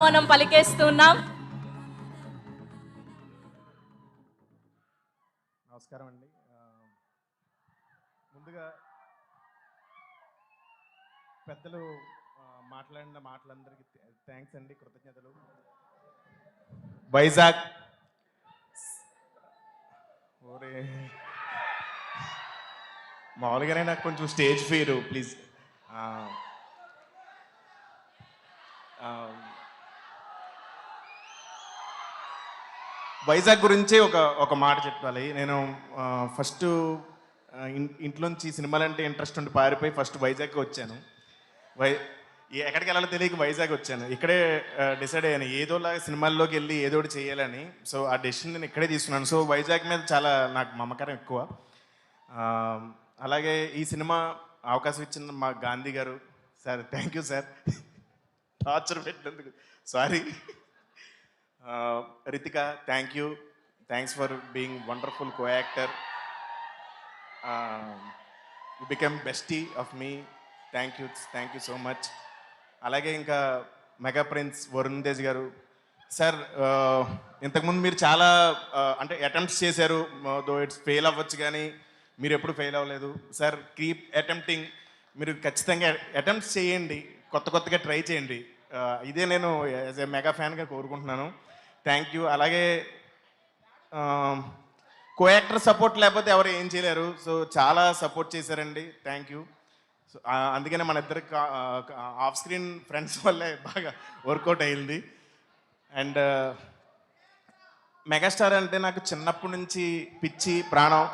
మనం పలికేస్తున్నాం. నమస్కారం అండి. ముందుగా పెద్దలు మాట్లాడిన మాటలందరికీ థ్యాంక్స్ అండి, కృతజ్ఞతలు. వైజాగ్ ఓరే మామూలుగానే నాకు కొంచెం స్టేజ్ ఫీరు, ప్లీజ్. వైజాగ్ గురించి ఒక మాట చెప్పాలి. నేను ఫస్ట్ ఇంట్లోంచి సినిమాలంటే ఇంట్రెస్ట్ ఉండి పారిపోయి ఫస్ట్ వైజాగ్కి వచ్చాను. ఎక్కడికి వెళ్ళాలో తెలియక వైజాగ్ వచ్చాను. ఇక్కడే డిసైడ్ అయ్యాను, ఏదోలాగా సినిమాల్లోకి వెళ్ళి ఏదో ఒకటి చేయాలని. సో ఆ డెసిషన్ నేను ఇక్కడే తీసుకున్నాను. సో వైజాగ్ మీద చాలా నాకు మమకారం ఎక్కువ. అలాగే ఈ సినిమా అవకాశం ఇచ్చిన మా గాంధీ గారు sir, thank you sir. Torture పెట్టినందుకు sorry. Ritika, thank you, thanks for being wonderful co actor. You become bestie of me. Thank you so much. అలాగే ఇంకా మెగా ప్రిన్స్ వరుణ్ తేజ్ గారు సార్, ఇంతకుముందు మీరు చాలా అంటే అటెంప్ట్స్ చేశారు, దో ఇట్స్ ఫెయిల్ అవ్వచ్చు, కానీ మీరు ఎప్పుడు ఫెయిల్ అవ్వలేదు సార్. Keep attempting. మీరు ఖచ్చితంగా అటెంప్ట్స్ చేయండి, కొత్తగా ట్రై చేయండి. ఇదే నేను యాజ్ ఏ మెగా ఫ్యాన్గా కోరుకుంటున్నాను. Thank you. అలాగే కో యాక్టర్ సపోర్ట్ లేకపోతే ఎవరు ఏం చేయలేరు. సో చాలా సపోర్ట్ చేశారండి, థ్యాంక్ యూ. సో అందుకనే మన ఇద్దరు ఆఫ్ స్క్రీన్ ఫ్రెండ్స్ వల్లే బాగా వర్కౌట్ అయింది. అండ్ మెగాస్టార్ అంటే నాకు చిన్నప్పటి నుంచి పిచ్చి ప్రాణం.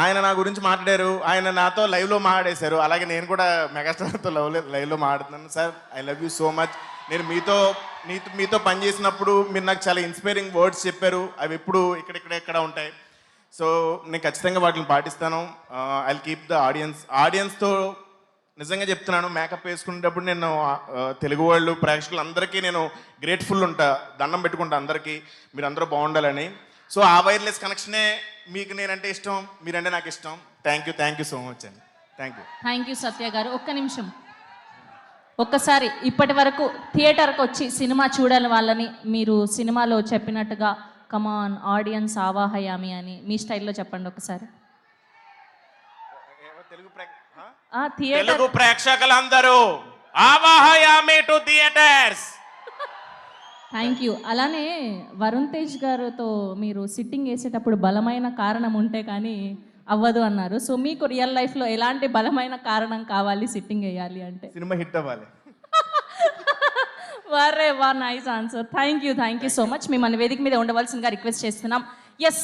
ఆయన నా గురించి మాట్లాడారు, ఆయన నాతో లైవ్లో మాట్లాడేశారు. అలాగే నేను కూడా మెగాస్టార్తో లైవ్లో మాట్లాడుతున్నాను. Sir, I love you so much. నేను మీతో పనిచేసినప్పుడు మీరు నాకు చాలా ఇన్స్పైరింగ్ వర్డ్స్ చెప్పారు. అవి ఎప్పుడు ఇక్కడ ఉంటాయి. సో నేను ఖచ్చితంగా వాటిని పాటిస్తాను. ఐ విల్ కీప్ ద ఆడియన్స్తో నిజంగా చెప్తున్నాను. మేకప్ వేసుకునేటప్పుడు నేను తెలుగు వాళ్ళు ప్రేక్షకులు అందరికీ నేను గ్రేట్ఫుల్ ఉంటా, దండం పెట్టుకుంటా అందరికీ, మీరు అందరూ బాగుండాలని. సో ఆ వైర్లెస్ కనెక్షనే మీకు నేనంటే ఇష్టం, మీరంటే నాకు ఇష్టం. థ్యాంక్ యూ సో మచ్ అండి. థ్యాంక్ యూ సత్య గారు. ఒక్క నిమిషం, ఒక్కసారి ఇప్పటి వరకు థియేటర్కి వచ్చి సినిమా చూడాలి వాళ్ళని మీరు సినిమాలో చెప్పినట్టుగా కమాన్ ఆడియన్స్ ఆవాహయామి అని మీ స్టైల్లో చెప్పండి ఒకసారి. తెలుగు ప్రేక్షకులందరూ ఆవాహయామి టు థియేటర్స్. Thank you. అలానే వరుణ్ తేజ్ గారితో మీరు సిట్టింగ్ వేసేటప్పుడు బలమైన కారణం ఉంటే కానీ అవ్వదు అన్నారు. సో మీకు రియల్ లైఫ్లో ఎలాంటి బలమైన కారణం కావాలి సిట్టింగ్ వేయాలి అంటే? సినిమా హిట్ అవ్వాలి. వరే వా, nice answer. Thank you so much. మిమ్మల్ని వేదిక మీద ఉండవలసిందిగా రిక్వెస్ట్ చేస్తున్నాం. ఎస్.